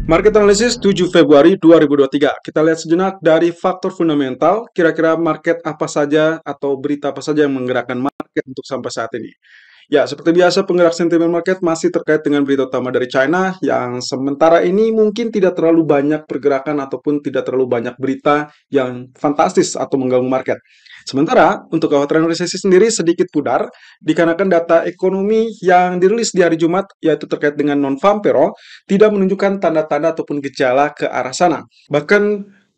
Market Analysis 7 Februari 2023. Kita lihat sejenak dari faktor fundamental, kira-kira market apa saja atau berita apa saja yang menggerakkan market untuk sampai saat ini. Ya, seperti biasa penggerak sentimen market masih terkait dengan berita utama dari China yang sementara ini mungkin tidak terlalu banyak pergerakan ataupun tidak terlalu banyak berita yang fantastis atau mengganggu market. Sementara untuk kekhawatiran resesi sendiri sedikit pudar dikarenakan data ekonomi yang dirilis di hari Jumat yaitu terkait dengan non-farm payroll tidak menunjukkan tanda-tanda ataupun gejala ke arah sana. Bahkan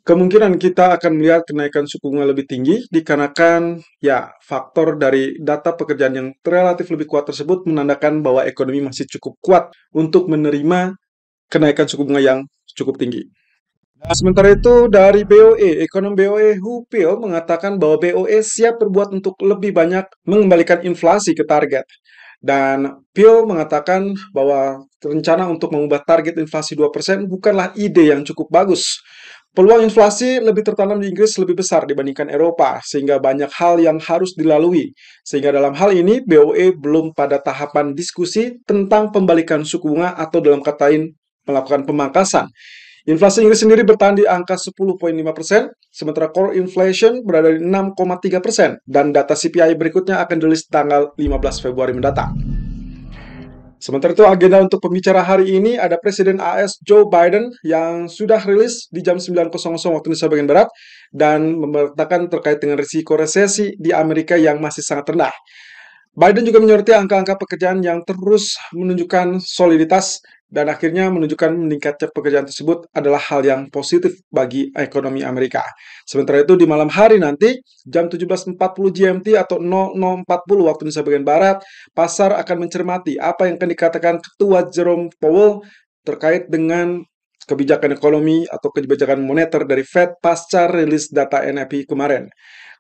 kemungkinan kita akan melihat kenaikan suku bunga lebih tinggi dikarenakan ya faktor dari data pekerjaan yang relatif lebih kuat tersebut menandakan bahwa ekonomi masih cukup kuat untuk menerima kenaikan suku bunga yang cukup tinggi. Nah, sementara itu dari BOE, ekonom BOE Hu Pil mengatakan bahwa BOE siap berbuat untuk lebih banyak mengembalikan inflasi ke target. Dan Pil mengatakan bahwa rencana untuk mengubah target inflasi 2% bukanlah ide yang cukup bagus. Peluang inflasi lebih tertanam di Inggris lebih besar dibandingkan Eropa, sehingga banyak hal yang harus dilalui. Sehingga dalam hal ini, BOE belum pada tahapan diskusi tentang pembalikan suku bunga atau dalam kata lain melakukan pemangkasan. Inflasi Inggris sendiri bertahan di angka 10,5%, sementara core inflation berada di 6,3%, dan data CPI berikutnya akan dirilis tanggal 15 Februari mendatang. Sementara itu, agenda untuk pembicara hari ini ada Presiden AS Joe Biden yang sudah rilis di jam 9.00 waktu Indonesia bagian Barat dan memberitakan terkait dengan risiko resesi di Amerika yang masih sangat rendah. Biden juga menyoroti angka-angka pekerjaan yang terus menunjukkan soliditas dan akhirnya menunjukkan meningkatnya pekerjaan tersebut adalah hal yang positif bagi ekonomi Amerika. Sementara itu di malam hari nanti jam 17.40 GMT atau 00.40 waktu Indonesia bagian Barat, pasar akan mencermati apa yang akan dikatakan Ketua Jerome Powell terkait dengan kebijakan ekonomi atau kebijakan moneter dari Fed pasca rilis data NFP kemarin.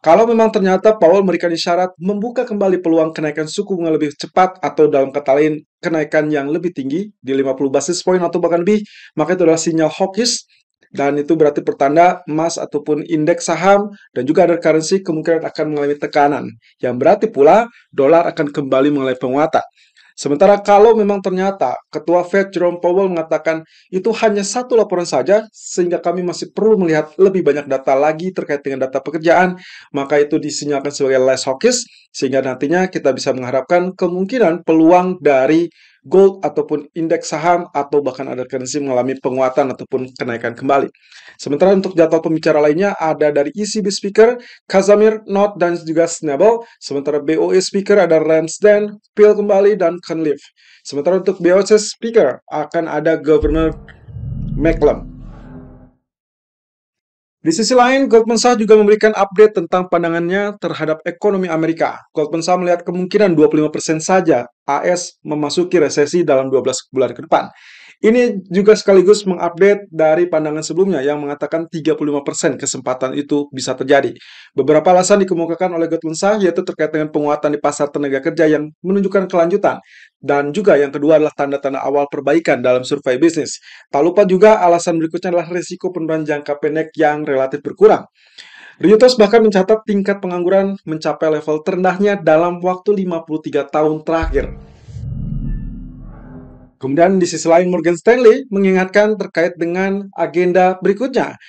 Kalau memang ternyata Powell memberikan isyarat membuka kembali peluang kenaikan suku bunga lebih cepat atau dalam kata lain kenaikan yang lebih tinggi di 50 basis point atau bahkan lebih, maka itu adalah sinyal hawkish dan itu berarti pertanda emas ataupun indeks saham dan juga ada currency kemungkinan akan mengalami tekanan yang berarti pula dolar akan kembali mengalami penguatan. Sementara kalau memang ternyata Ketua Fed Jerome Powell mengatakan itu hanya satu laporan saja, sehingga kami masih perlu melihat lebih banyak data lagi terkait dengan data pekerjaan, maka itu disinyalkan sebagai less hawkish, sehingga nantinya kita bisa mengharapkan kemungkinan peluang dari gold ataupun indeks saham atau bahkan ada currency mengalami penguatan ataupun kenaikan kembali. Sementara untuk jadwal pembicara lainnya ada dari ECB Speaker, Casimir, Knott, dan juga Schnabel. Sementara BOE Speaker ada Ramsden, Peel kembali, dan Cunliffe. Sementara untuk BOC Speaker akan ada Governor McCallum. Di sisi lain, Goldman Sachs juga memberikan update tentang pandangannya terhadap ekonomi Amerika. Goldman Sachs melihat kemungkinan 25% saja AS memasuki resesi dalam 12 bulan ke depan. Ini juga sekaligus mengupdate dari pandangan sebelumnya yang mengatakan 35% kesempatan itu bisa terjadi. Beberapa alasan dikemukakan oleh Goldman Sachs yaitu terkait dengan penguatan di pasar tenaga kerja yang menunjukkan kelanjutan. Dan juga yang kedua adalah tanda-tanda awal perbaikan dalam survei bisnis. Tak lupa juga alasan berikutnya adalah risiko penurunan jangka pendek yang relatif berkurang. Reuters bahkan mencatat tingkat pengangguran mencapai level terendahnya dalam waktu 53 tahun terakhir. Kemudian di sisi lain Morgan Stanley mengingatkan terkait dengan agenda berikutnya.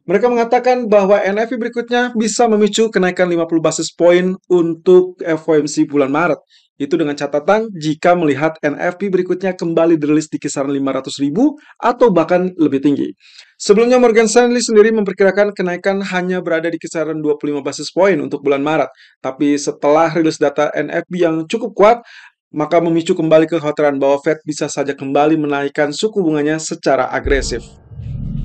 Mereka mengatakan bahwa NFP berikutnya bisa memicu kenaikan 50 basis point untuk FOMC bulan Maret. Itu dengan catatan jika melihat NFP berikutnya kembali dirilis di kisaran 500.000 atau bahkan lebih tinggi. Sebelumnya Morgan Stanley sendiri memperkirakan kenaikan hanya berada di kisaran 25 basis point untuk bulan Maret. Tapi setelah rilis data NFP yang cukup kuat, maka memicu kembali kekhawatiran bahwa Fed bisa saja kembali menaikkan suku bunganya secara agresif.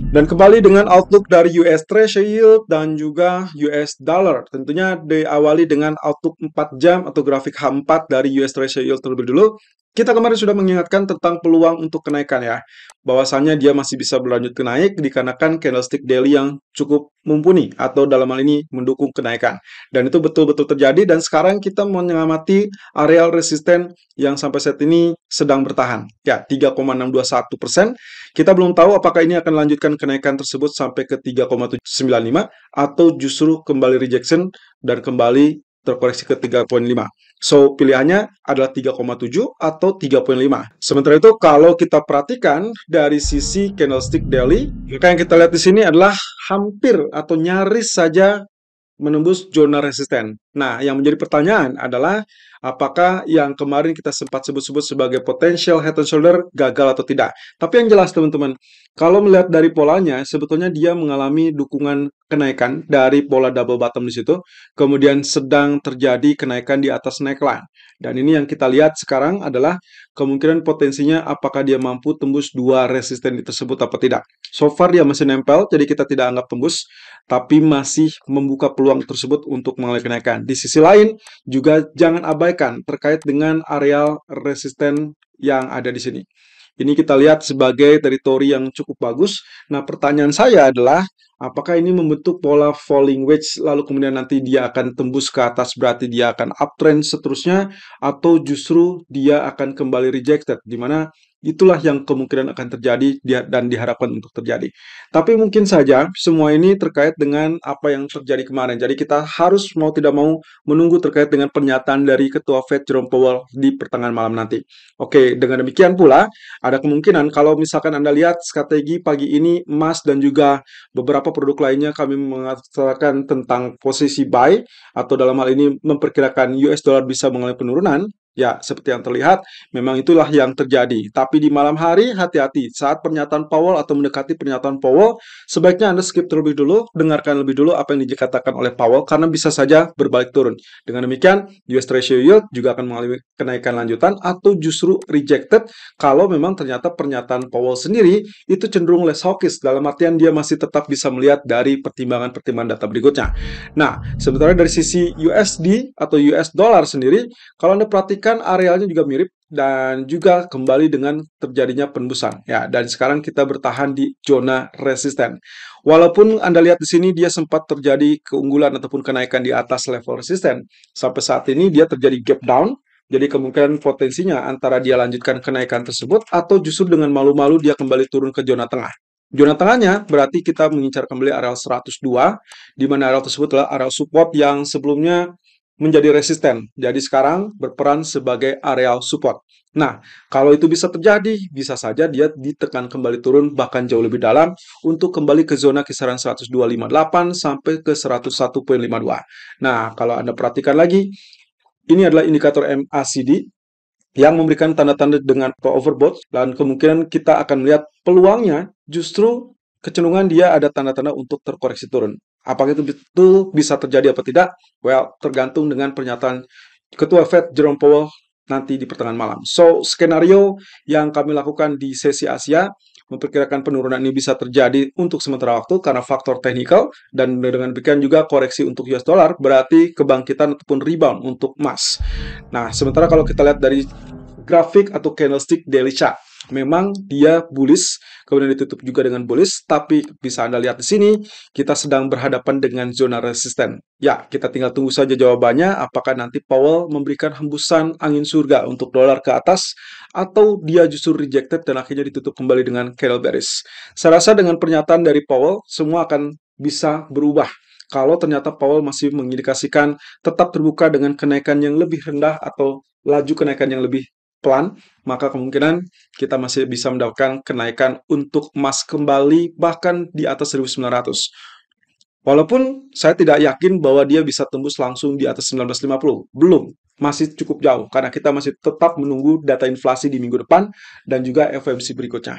Dan kembali dengan outlook dari US Treasury Yield dan juga US Dollar. Tentunya diawali dengan outlook 4 jam atau grafik H4 dari US Treasury Yield terlebih dulu. Kita kemarin sudah mengingatkan tentang peluang untuk kenaikan ya. Bahwasanya dia masih bisa berlanjut ke naik dikarenakan candlestick daily yang cukup mumpuni atau dalam hal ini mendukung kenaikan. Dan itu betul-betul terjadi dan sekarang kita mengamati areal resisten yang sampai saat ini sedang bertahan. Ya, 3,621%. Kita belum tahu apakah ini akan lanjutkan kenaikan tersebut sampai ke 3,795 atau justru kembali rejection dan kembali terkoreksi ke 3,5. So, pilihannya adalah 3,7 atau 3,5. Sementara itu, kalau kita perhatikan dari sisi candlestick daily, maka yang kita lihat di sini adalah hampir atau nyaris saja menembus zona resisten. Nah, yang menjadi pertanyaan adalah apakah yang kemarin kita sempat sebut-sebut sebagai potential head and shoulder gagal atau tidak. Tapi yang jelas teman-teman, kalau melihat dari polanya, sebetulnya dia mengalami dukungan kenaikan dari pola double bottom di situ, kemudian sedang terjadi kenaikan di atas neckline. Dan ini yang kita lihat sekarang adalah kemungkinan potensinya apakah dia mampu tembus dua resisten tersebut atau tidak. So far dia masih nempel, jadi kita tidak anggap tembus, tapi masih membuka peluang tersebut untuk mengalami kenaikan. Di sisi lain, juga jangan abaikan terkait dengan areal resisten yang ada di sini. Ini kita lihat sebagai teritori yang cukup bagus. Nah, pertanyaan saya adalah, apakah ini membentuk pola falling wedge, lalu kemudian nanti dia akan tembus ke atas, berarti dia akan uptrend seterusnya, atau justru dia akan kembali rejected, di mana itulah yang kemungkinan akan terjadi dan diharapkan untuk terjadi. Tapi mungkin saja semua ini terkait dengan apa yang terjadi kemarin. Jadi kita harus mau tidak mau menunggu terkait dengan pernyataan dari Ketua Fed Jerome Powell di pertengahan malam nanti. Oke, dengan demikian pula ada kemungkinan kalau misalkan Anda lihat strategi pagi ini emas dan juga beberapa produk lainnya kami mengatakan tentang posisi buy atau dalam hal ini memperkirakan US dollar bisa mengalami penurunan. Ya, seperti yang terlihat, memang itulah yang terjadi. Tapi di malam hari, hati-hati. Saat pernyataan Powell atau mendekati pernyataan Powell, sebaiknya Anda skip terlebih dulu, dengarkan lebih dulu apa yang dikatakan oleh Powell, karena bisa saja berbalik turun. Dengan demikian, US Treasury Yield juga akan mengalami kenaikan lanjutan atau justru rejected kalau memang ternyata pernyataan Powell sendiri itu cenderung less hawkish, dalam artian dia masih tetap bisa melihat dari pertimbangan-pertimbangan data berikutnya. Nah, sementara dari sisi USD atau US dollar sendiri, kalau Anda perhatikan arealnya juga mirip dan juga kembali dengan terjadinya penembusan. Ya, dan sekarang kita bertahan di zona resisten. Walaupun Anda lihat di sini dia sempat terjadi keunggulan ataupun kenaikan di atas level resisten. Sampai saat ini dia terjadi gap down. Jadi kemungkinan potensinya antara dia lanjutkan kenaikan tersebut atau justru dengan malu-malu dia kembali turun ke zona tengah. Zona tengahnya berarti kita mengincar kembali areal 102, di mana areal tersebut adalah areal support yang sebelumnya menjadi resisten. Jadi sekarang berperan sebagai areal support. Nah, kalau itu bisa terjadi, bisa saja dia ditekan kembali turun bahkan jauh lebih dalam untuk kembali ke zona kisaran 102,58 sampai ke 101,52. Nah, kalau Anda perhatikan lagi, ini adalah indikator MACD yang memberikan tanda-tanda dengan overbought dan kemungkinan kita akan melihat peluangnya justru kecenderungan dia ada tanda-tanda untuk terkoreksi turun. Apakah itu betul bisa terjadi apa tidak? Well, tergantung dengan pernyataan Ketua Fed Jerome Powell nanti di pertengahan malam. So, skenario yang kami lakukan di sesi Asia memperkirakan penurunan ini bisa terjadi untuk sementara waktu karena faktor teknikal dan dengan demikian juga koreksi untuk US dollar berarti kebangkitan ataupun rebound untuk emas. Nah, sementara kalau kita lihat dari grafik atau candlestick daily chart, memang dia bullish, kemudian ditutup juga dengan bullish, tapi bisa Anda lihat di sini, kita sedang berhadapan dengan zona resisten. Ya, kita tinggal tunggu saja jawabannya, apakah nanti Powell memberikan hembusan angin surga untuk dolar ke atas, atau dia justru rejected dan akhirnya ditutup kembali dengan candle bearish. Saya rasa dengan pernyataan dari Powell, semua akan bisa berubah. Kalau ternyata Powell masih mengindikasikan tetap terbuka dengan kenaikan yang lebih rendah atau laju kenaikan yang lebih pelan, maka kemungkinan kita masih bisa mendapatkan kenaikan untuk emas kembali bahkan di atas 1900. Walaupun saya tidak yakin bahwa dia bisa tembus langsung di atas 1950. Belum, masih cukup jauh karena kita masih tetap menunggu data inflasi di minggu depan dan juga FOMC berikutnya.